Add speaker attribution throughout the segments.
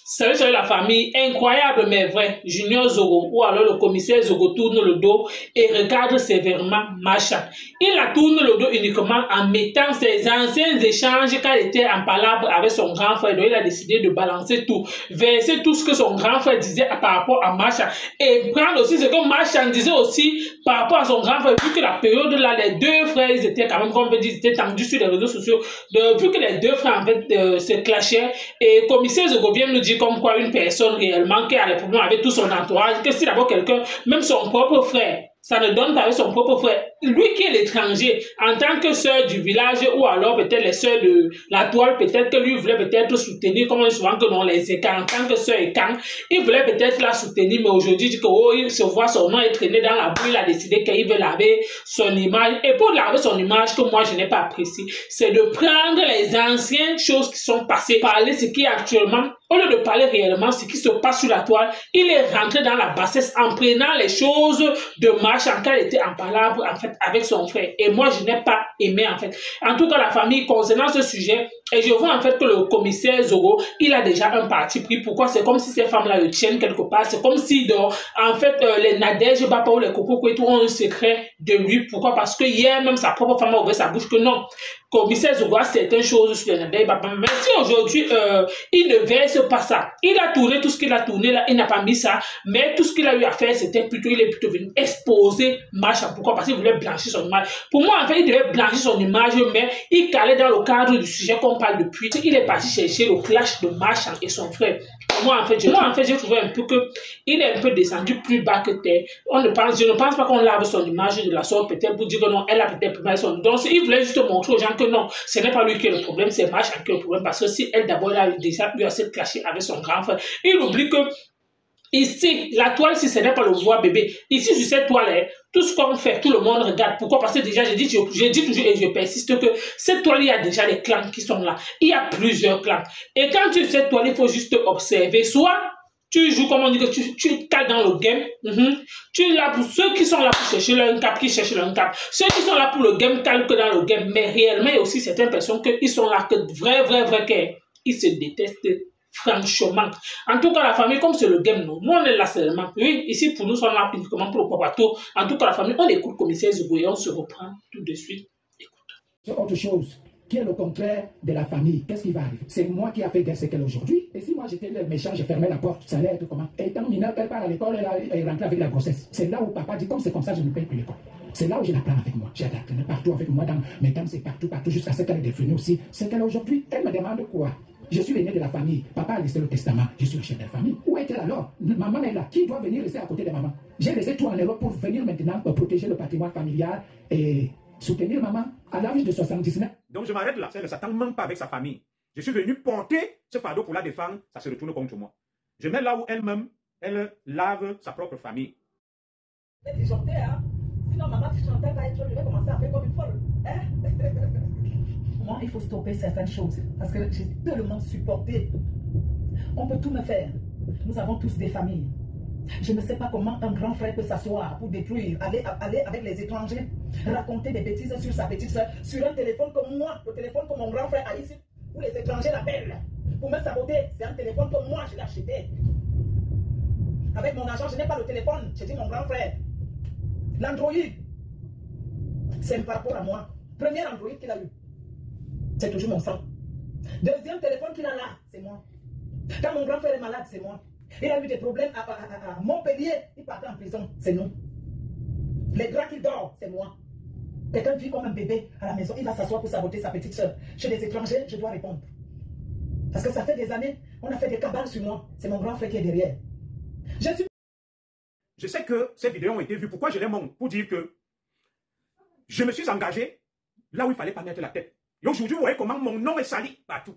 Speaker 1: Salut la famille, incroyable mais vrai, Junior Zogo ou alors le commissaire Zogo tourne le dos et regarde sévèrement Macha. Il la tourne le dos uniquement en mettant ses anciens échanges quand il était en palabre avec son grand frère. Donc il a décidé de balancer tout, verser tout ce que son grand frère disait par rapport à Macha et prendre aussi ce que Macha disait aussi par rapport à son grand frère. Vu que la période là, les deux frères, ils étaient quand même, comme on peut dire, ils étaient tendus sur les réseaux sociaux. Vu que les deux frères en fait se clashaient et le commissaire Zogo vient nous dire comme quoi une personne réellement qui a des problèmes avec tout son entourage, que si d'abord quelqu'un, même son propre frère, ça ne donne pas avec son propre frère. Lui qui est l'étranger, en tant que sœur du village, ou alors peut-être les sœurs de la toile, peut-être que lui voulait peut-être soutenir, comme on dit souvent que non, les écarts, en tant que sœur écarts, il voulait peut-être la soutenir, mais aujourd'hui, il dit que oh, il se voit son nom est traîné dans la boue, il a décidé qu'il veut laver son image. Et pour laver son image, que moi je n'ai pas apprécié, c'est de prendre les anciennes choses qui sont passées, parler ce qui est actuellement, au lieu de parler réellement ce qui se passe sur la toile, il est rentré dans la bassesse en prenant les choses de marche en cas il était en palabre en fait avec son frère. Et moi je n'ai pas aimé en fait. En tout cas la famille concernant ce sujet, et je vois en fait que le commissaire Zogo, il a déjà un parti pris. Pourquoi? C'est comme si ces femmes-là le tiennent quelque part. C'est comme si en fait les Nadège Bapa ou les Coco et tout ont un secret de lui. Pourquoi? Parce que hier même sa propre femme a ouvert sa bouche que non. Commissaire Zogo a certaines choses sur les Nadège Bapa. Mais si aujourd'hui il ne verse pas ça, il a tourné tout ce qu'il a tourné là, il n'a pas mis ça, mais tout ce qu'il a eu à faire, c'était plutôt, il est plutôt venu exposer Macha. Pourquoi? Parce qu'il voulait blanchir son image. Pour moi, en fait, il devait blanchir son image, mais il calait dans le cadre du sujet qu'on parle depuis. Il est parti chercher le clash de Macha et son frère. Moi, en fait, j'ai trouvé un peu qu'il est un peu descendu plus bas que terre. Je ne pense pas qu'on lave son image de la sorte, peut-être pour dire que non, elle a peut-être pris son. Donc, il voulait juste montrer aux gens que non, ce n'est pas lui qui est le problème, c'est Macha qui est le problème. Parce que si elle, d'abord, elle a déjà eu assez de clasher avec son grand frère, il oublie que ici, la toile, si ce n'est pas le voix bébé, ici, sur cette toile, tout ce qu'on fait, tout le monde regarde. Pourquoi? Parce que déjà, j'ai dit toujours et je persiste que cette toile, il y a déjà les clans qui sont là. Il y a plusieurs clans. Et quand tu fais cette toile, il faut juste observer. Soit tu joues, comme on dit, que tu cales dans le game. Tu es là pour ceux qui sont là pour chercher leur cap, qui cherchent leur cap. Ceux qui sont là pour le game, calent que dans le game. Mais réellement, il y a aussi certaines personnes qui sont là, que vrai, ils se détestent. Franchement. En tout cas, la famille, comme c'est le game, nous on est là seulement. Oui, ici, pour nous, on est là uniquement pour le papato. En tout cas, la famille, on écoute commissaire Zogo et on se reprend tout de suite.
Speaker 2: Écoute. Autre chose, qui est le contraire de la famille, qu'est-ce qui va arriver? C'est moi qui a fait ce qu'elle aujourd'hui. Et si moi j'étais le méchant, je fermais la porte, ça allait être comment? Et étant mineure, elle part à l'école, elle rentre avec la grossesse. C'est là où papa dit, comme c'est comme ça, je ne paye plus l'école. C'est là où je la prends avec moi. J'ai la traîné partout avec moi, dans mes dames, c'est partout, jusqu'à ce qu'elle est devenue aussi. C'est qu'elle aujourd'hui, elle me demande quoi? Je suis l'aîné de la famille. Papa a laissé le testament. Je suis le chef de la famille. Où est-elle alors? Maman est là. Qui doit venir rester à côté de maman? J'ai laissé tout en Europe pour venir maintenant protéger le patrimoine familial et soutenir maman à l'âge de 79.
Speaker 3: Donc je m'arrête là. Ne s'attend même pas avec sa famille. Je suis venu porter ce fardeau pour la défendre. Ça se retourne contre moi. Je mets là où elle-même, elle lave sa propre famille.
Speaker 4: Je chantais, hein? Sinon, maman, tu chantais pas, je vais commencer à faire comme une folle. Hein? Moi, il faut stopper certaines choses parce que j'ai tellement supporté. On peut tout me faire. Nous avons tous des familles. Je ne sais pas comment un grand frère peut s'asseoir pour détruire, aller avec les étrangers, raconter des bêtises sur sa petite soeur, sur un téléphone comme moi, le téléphone que mon grand frère a ici, où les étrangers l'appellent pour me saboter. C'est un téléphone que moi, je l'ai acheté. Avec mon argent, je n'ai pas le téléphone. J'ai dit mon grand frère. L'Android, c'est par rapport à moi. Premier Android qu'il a eu, c'est toujours mon sang. Deuxième téléphone qu'il a là, c'est moi. Quand mon grand frère est malade, c'est moi. Il a eu des problèmes à Montpellier, il partait en prison, c'est nous. Les draps qu'il dort, c'est moi. Quelqu'un vit comme un bébé à la maison, il va s'asseoir pour saboter sa petite soeur. Chez les étrangers, je dois répondre. Parce que ça fait des années, on a fait des cabales sur moi. C'est mon grand frère qui est derrière.
Speaker 3: Je sais que ces vidéos ont été vues. Pourquoi je les montre? Pour dire que je me suis engagé là où il ne fallait pas mettre la tête. Et aujourd'hui, vous voyez comment mon nom est sali partout.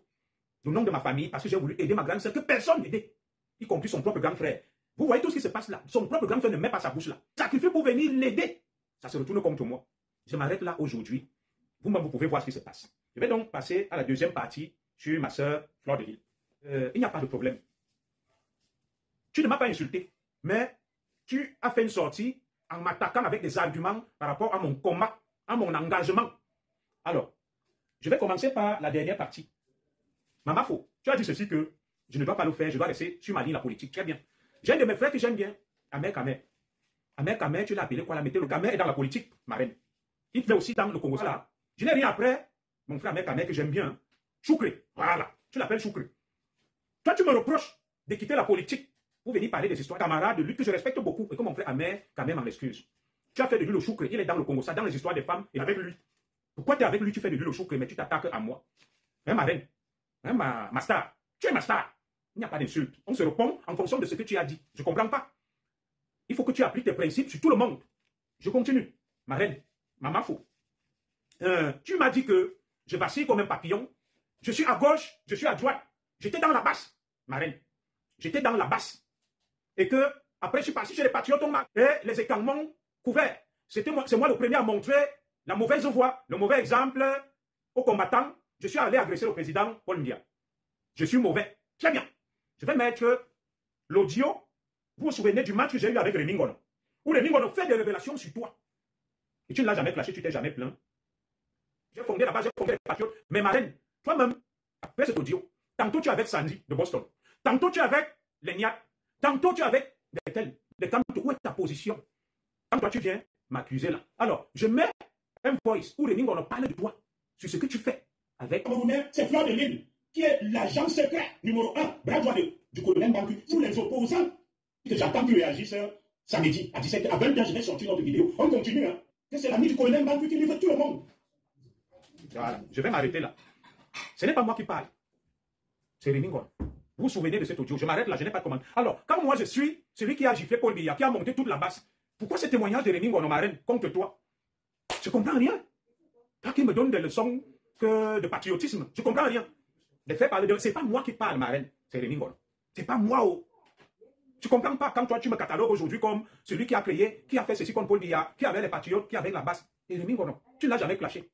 Speaker 3: Le nom de ma famille, parce que j'ai voulu aider ma grande sœur, que personne n'aidait, y compris son propre grand frère. Vous voyez tout ce qui se passe là. Son propre grand frère ne met pas sa bouche là. Sacrifie pour venir l'aider. Ça se retourne contre moi. Je m'arrête là aujourd'hui. Vous-même, vous pouvez voir ce qui se passe. Je vais donc passer à la deuxième partie sur ma sœur Fleur de Lille. Il n'y a pas de problème. Tu ne m'as pas insulté, mais tu as fait une sortie en m'attaquant avec des arguments par rapport à mon combat, à mon engagement. Alors, je vais commencer par la dernière partie. Maman Fo, tu as dit ceci que Je ne dois pas le faire, je dois rester sur ma ligne la politique. Très bien. J'ai un de mes frères que j'aime bien, Ahmed Kamer. Ahmed Kamer, tu l'as appelé quoi? La météo, le Kamer est dans la politique, ma reine. Il fait aussi dans le Congo. Là. Je n'ai rien après. Mon frère Ahmed Kamer que j'aime bien. Choukri. Voilà. Tu l'appelles Choukri. Toi, tu me reproches de quitter la politique pour venir parler des histoires camarades de lui que je respecte beaucoup et que mon frère Ahmed Kamer m'en excuse. Tu as fait de lui le Choukri. Il est dans le Congo, ça, dans les histoires des femmes et avec lui. Pourquoi tu es avec lui, tu fais de lui le Choukri, mais tu t'attaques à moi? Hein, ma reine? Hein, ma star? Tu es ma star. Il n'y a pas d'insulte. On se répond en fonction de ce que tu as dit. Je ne comprends pas. Il faut que tu appliques tes principes sur tout le monde. Je continue. Ma reine, Maman Fou. Tu m'as dit que je vacille comme un papillon. Je suis à gauche, je suis à droite. J'étais dans la basse, ma reine. J'étais dans la basse. Et que, après, je suis parti chez les patriotes, et les écartements couverts. C'est moi le premier à montrer la mauvaise voie, le mauvais exemple aux combattants. Je suis allé agresser le président Paul Biya. Je suis mauvais. Très bien. Je vais mettre l'audio. Vous vous souvenez du match que j'ai eu avec Rémi Ngono, où Rémi Ngono fait des révélations sur toi. Et tu ne l'as jamais clashé, tu t'es jamais plaint. J'ai fondé là-bas, j'ai fondé les patriotes. Mais ma reine, toi-même, après cet audio, tantôt tu es avec Sandy de Boston, tantôt tu es avec Leniat, tantôt tu es avec des tantôt, où est ta position? Quand toi tu viens m'accuser là. Alors, je mets un voice où Rémi Ngono parle de toi, sur ce que tu fais avec.
Speaker 2: C'est Fleur de Lille, qui est l'agent secret numéro 1, bras droit du colonel Bangu, tous les opposants. Que j'attends qu'ils réagissent samedi à 17h. À 20h, je vais sortir notre vidéo. On continue. Hein. C'est l'ami du colonel Bangu qui livre tout le monde.
Speaker 3: Voilà, je vais m'arrêter là. Ce n'est pas moi qui parle. C'est Rémi Ngono. Vous vous souvenez de cet audio? Je m'arrête là, je n'ai pas de commande. Alors, quand moi je suis celui qui a giflé Paul Biya, qui a monté toute la basse, pourquoi ce témoignage de Rémi Ngono, ma reine, contre toi? Je ne comprends rien. Toi qui me donne des leçons de patriotisme, je ne comprends rien. De faire parler de... Ce n'est pas moi qui parle, ma reine. C'est Rémi Ngono. Ce n'est pas moi. Oh. Tu ne comprends pas quand toi tu me catalogues aujourd'hui comme celui qui a créé, qui a fait ceci contre Paul Biya, qui avait les patriotes, qui avait la basse. Et Rémi Ngono, tu ne l'as jamais clashé.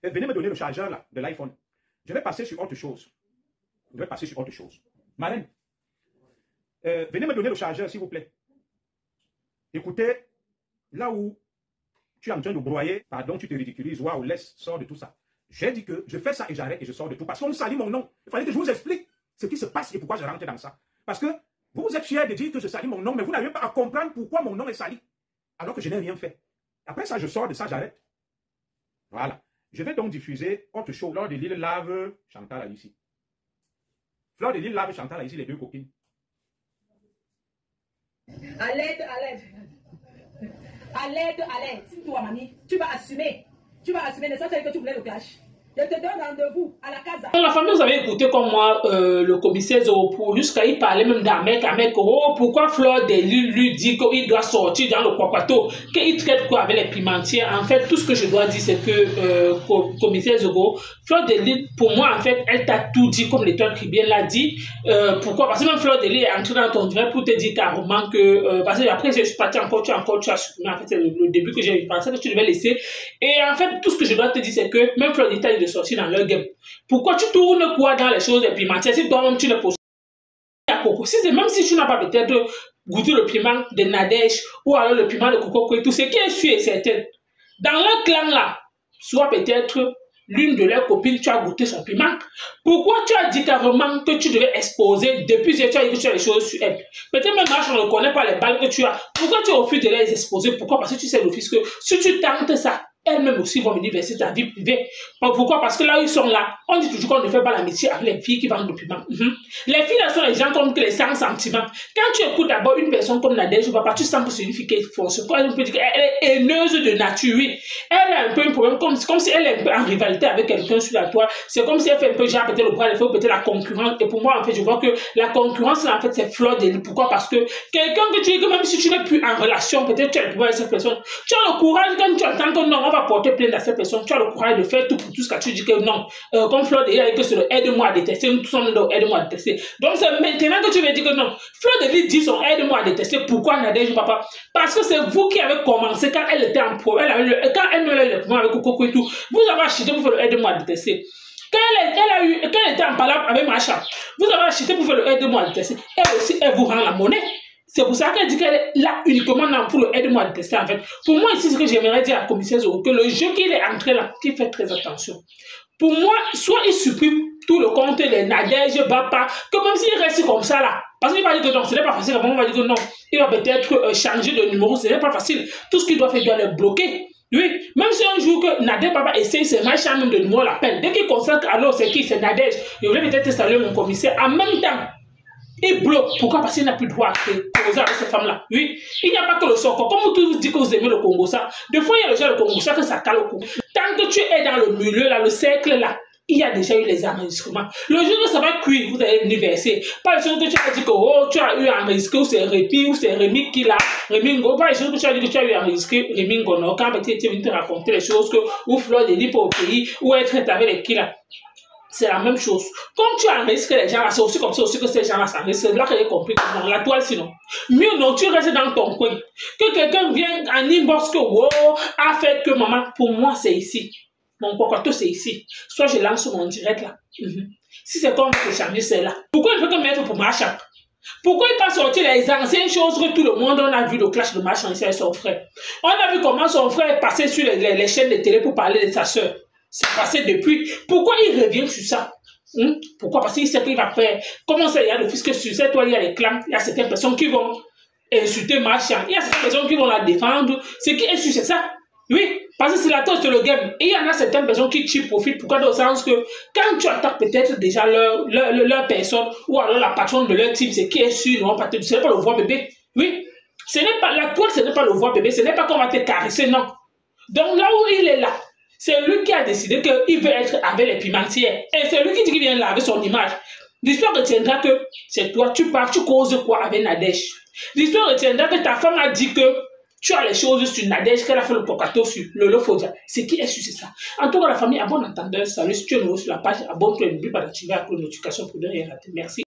Speaker 3: Et venez me donner le chargeur là, de l'iPhone. Je vais passer sur autre chose. Marraine, venez me donner le chargeur s'il vous plaît. Écoutez, là où tu es en train de broyer, pardon, tu te ridiculises, waouh, laisse, sors de tout ça. J'ai dit que je fais ça et j'arrête et je sors de tout. Parce qu'on me salit mon nom. Il fallait que je vous explique ce qui se passe et pourquoi je rentre dans ça. Parce que vous êtes fiers de dire que je salis mon nom, mais vous n'arrivez pas à comprendre pourquoi mon nom est sali. Alors que je n'ai rien fait. Après ça, je sors de ça, j'arrête. Voilà. Je vais donc diffuser autre chose. Fleur de Lille lave Chantal ici. Fleur de Lille lave Chantal ici, les deux coquines.
Speaker 4: À l'aide, à l'aide. À l'aide, à l'aide. Toi, mamie, tu vas assumer. Tu vas assumer, ne serait-ce que tu voulais le clash. Je te donne rendez-vous à la casa.
Speaker 1: La famille, vous avez écouté comme moi le commissaire Zoropo, jusqu'à y parler même d'Ahmed, oh, pourquoi Fleur de Lille lui dit qu'il doit sortir dans le Kwakwato, qu'il traite quoi avec les pimentiers. En fait, tout ce que je dois dire, c'est que commissaire Zoro, Fleur de Lille, pour moi, en fait, elle t'a tout dit comme l'étoile qui bien l'a dit. Pourquoi? Parce que même Fleur de Lille est entrée dans ton direct pour te dire carrément que, parce que après, je suis parti encore, tu as supprimé, en fait, c'est le début que j'ai pensé que tu devais laisser. Et en fait, tout ce que je dois te dire, c'est que même Fleur de Lille de sortir dans leur game. Pourquoi tu tournes quoi dans les choses des pimentiers si toi-même tu ne poses pas à coco? Si c'est même si tu n'as pas peut-être goûté le piment de Nadège ou alors le piment de coco et tout, ce qui est sûr et certain, dans leur clan là, soit peut-être l'une de leurs copines, tu as goûté son piment. Pourquoi tu as dit carrément que tu devais exposer depuis que tu as dit que tu as les choses sur elle? Peut-être même moi, je ne connais pas les balles que tu as. Pourquoi tu refuses de les exposer? Pourquoi? Parce que tu sais l'office que si tu tentes ça, elles-mêmes aussi vont venir verser ta vie privée. Pourquoi? Parce que là où ils sont là, on dit toujours qu'on ne fait pas l'amitié avec les filles qui vendent le piment. Les filles là sont les gens comme que les sans sentiments. Quand tu écoutes d'abord une personne comme Nadège, tu sens que c'est une fille qui est force. On peut dire qu'elle est haineuse de nature, oui. Elle a un peu un problème, comme si elle est un peu en rivalité avec quelqu'un sur la toile. C'est comme si elle fait un peu genre peut-être le bras, elle fait peut-être la concurrence. Et pour moi, en fait, je vois que la concurrence là, en fait, c'est Fleur de Lille. Pourquoi? Parce que quelqu'un que tu es, que même si tu n'es plus en relation, peut-être tu as le pouvoir avec cette personne, tu as le courage quand tu entends que non, on va porter plainte à cette personne, tu as le courage de faire tout pour tout ce que tu dis que non. Comme Fleur de Lille a dit que c'est le aide-moi à détester, nous tous sommes dans aide-moi à détester. Donc c'est maintenant que tu veux dire que non. Fleur de Lille dit son aide-moi à détester. Pourquoi Nadège papa? Parce que c'est vous qui avez commencé quand elle était en pro, quand elle me l'a eu le pouvoir avec Coco et tout. Vous avez acheté pour faire le aide-moi à détester. Quand elle était en palabre avec Macha, vous avez acheté pour faire le aide-moi à détester. Elle aussi, elle vous rend la monnaie. C'est pour ça qu'elle dit qu'elle est là uniquement pour le aide-moi à détester en fait. Pour moi ici, ce que j'aimerais dire à la commissaire Zoro, que le jeu qu'il est entré là, qu'il fait très attention. Pour moi, soit il supprime tout le compte des Nadège, Bapa, que même s'il reste comme ça là, parce qu'il va dire que non, ce n'est pas facile, on va dire que non, il va peut-être changer de numéro, ce n'est pas facile. Tout ce qu'il doit faire, il doit le bloquer. Oui, même si un jour que Nadège Baba essaye, c'est machin même de numéro l'appelle. Dès qu'il constate, alors c'est qui, c'est Nadège, je voulais peut-être saluer mon commissaire. En même temps, il bloque. Pourquoi? Parce qu'il n'a plus de droit à causer avec cette femme-là. Oui, il n'y a pas que le Soko. Comme vous dites que vous aimez le Congo, ça, des fois, il y a déjà le Congo, ça que ça cale au cou. Tant que tu es dans le milieu, là, le cercle, là, il y a déjà eu les enregistrements. Le jour que ça va cuire, vous allez l'universer. Pas le jour que tu as dit que oh, tu as eu enregistré ou c'est Répi ou c'est Rémi qui l'a, Rémingo. Pas le jour que tu as dit que tu as eu enregistré Rémingo. Non, quand tu es venu te raconter les choses que ou Floyd est libre au pays ou être avec les qui là. C'est la même chose. Comme tu enregistres les gens là, c'est aussi comme ça aussi que ces gens-là s'enregistrent. C'est là que j'ai compris que dans la toile sinon. Mieux non, tu restes dans ton coin. Que quelqu'un vienne en inbox que wow, a fait que maman, pour moi c'est ici. Mon cocotte c'est ici. Soit je lance mon direct là. Si c'est comme que changer, c'est là. Pourquoi il faut que mettre pour Macha? Pourquoi il pas sortir les anciennes choses que tout le monde on a vu le clash de Macha ici avec son frère? On a vu comment son frère est passé sur les chaînes de télé pour parler de sa soeur. C'est passé depuis. Pourquoi il revient sur ça? Pourquoi? Parce qu'il sait qu'il va faire. Comment ça, il y a le fils que sur cette toile, il y a les clans, il y a certaines personnes qui vont insulter Macha. Il y a certaines personnes qui vont la défendre. Ce qui est sûr, c'est ça. Oui, parce que c'est la touche de le game. Et il y en a certaines personnes qui tirent profit. Pourquoi? Dans le sens que quand tu attaques peut-être déjà leur personne ou alors la patronne de leur team, c'est qui est sûr, non, ce n'est pas le voix bébé. Oui, ce n'est pas la toile, ce n'est pas le voix bébé, ce n'est pas qu'on va te caresser, non. Donc là où il est là, c'est lui qui a décidé qu'il veut être avec les pimentières. Et c'est lui qui dit qu'il vient laver son image. L'histoire retiendra que c'est toi, tu pars, tu causes quoi avec Nadège. L'histoire retiendra que ta femme a dit que tu as les choses sur Nadège, qu'elle a fait le pocato sur le Fodia. C'est qui est sur ça. En tout cas, la famille, à bon entendeur, salut, si tu es nouveau sur la page, abonne-toi et n'oublie pas d'activer la cloche de notification pour ne rien rater. Merci.